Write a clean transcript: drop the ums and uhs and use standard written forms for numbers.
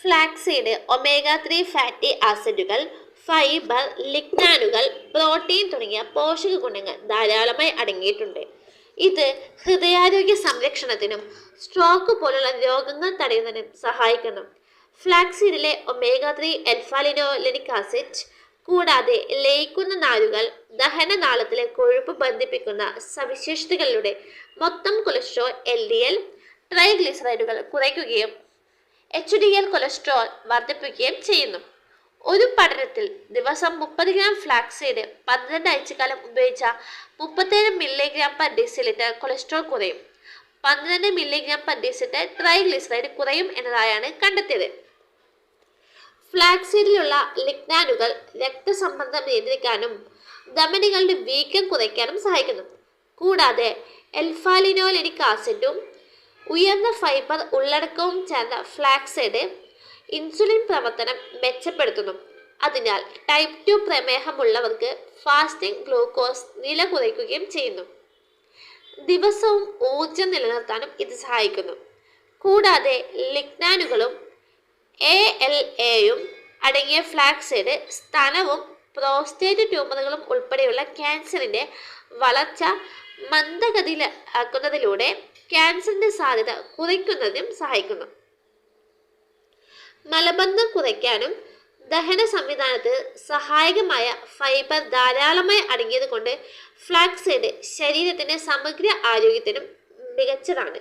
Flaxseed omega 3 fatty ആസിഡുകൾ, fibre, ലിഗ്നാനുകൾ, protein തുടങ്ങിയ പോഷക ഗുണങ്ങൾ ധാരാളമായി അടങ്ങിയിട്ടുണ്ട്. ഇത് ഹൃദയാരോഗ്യ സംരക്ഷണത്തിനും സ്ട്രോക്ക് പോലുള്ള രോഗങ്ങൾ തടയുന്നതിനും സഹായിക്കുന്നു. ഫ്ലാക്സീഡിലെ ഒമേഗ 3 എൽഫാലിനോലെനിക് ആസിഡ് കൂടാതെ ലയിക്കുന്ന നാരുകൾ ദഹനനാളത്തിലെ കൊഴുപ്പ് ബന്ധിപ്പിക്കുന്ന സവിശേഷതകളിലൂടെ മൊത്തം കൊളസ്ട്രോൾ, LDL, ട്രൈഗ്ലിസറൈഡുകൾ കുറയ്ക്കുകയും HDL കൊളസ്ട്രോൾ വർദ്ധിപ്പിക്കുകയും ചെയ്യുന്നു. ഒരു പഠനത്തിൽ ദിവസം 30 ഗ്രാം ഫ്ലാക്സീഡ് 12 ആഴ്ചക്കാലം ഉപയോഗിച്ച 37 mg/dL കൊളസ്ട്രോൾ കുറയും, 12 mg/dL ട്രൈഗ്ലിസറൈഡ് കുറയും എന്നതായാണ് കണ്ടെത്തിയത്. ഫ്ലാക്സീഡിലുള്ള ലിഗ്നാനുകൾ രക്തസമ്മർദ്ദം നിയന്ത്രിക്കാനും ധമനികളുടെ വീക്കം കുറയ്ക്കാനും സഹായിക്കുന്നു. കൂടാതെ എൽഫാലിനോലെനിക് ആസിഡും ഉയർന്ന ഫൈബർ ഉള്ളടക്കവും ചേർന്ന ഫ്ലാക്സീഡ് ഇൻസുലിൻ പ്രവർത്തനം മെച്ചപ്പെടുത്തുന്നു. അതിനാൽ ടൈപ്പ് 2 പ്രമേഹമുള്ളവർക്ക് ഫാസ്റ്റിംഗ് ഗ്ലൂക്കോസ് നില കുറയ്ക്കുകയും ചെയ്യുന്നു. ദിവസവും ഊർജം നിലനിർത്താനും ഇത് സഹായിക്കുന്നു. കൂടാതെ ലിഗ്നാനുകളും ALAയും അടങ്ങിയ ഫ്ലാക്സീഡ് സ്തനവും പ്രോസ്റ്റേറ്റ് ട്യൂമറുകളും ഉൾപ്പെടെയുള്ള ക്യാൻസറിന്റെ വളർച്ച മന്ദഗതിയിലാക്കുന്നതിലൂടെ ക്യാൻസറിന്റെ സാധ്യത കുറയ്ക്കുന്നതിനും സഹായിക്കുന്നു. മലബന്ധം കുറയ്ക്കാനും ദഹന സംവിധാനത്തിന് സഹായകമായ ഫൈബർ ധാരാളമായി അടങ്ങിയത് കൊണ്ട് ഫ്ലാക്സീഡ് ശരീരത്തിന്റെ സമഗ്ര ആരോഗ്യത്തിനും മികച്ചതാണ്.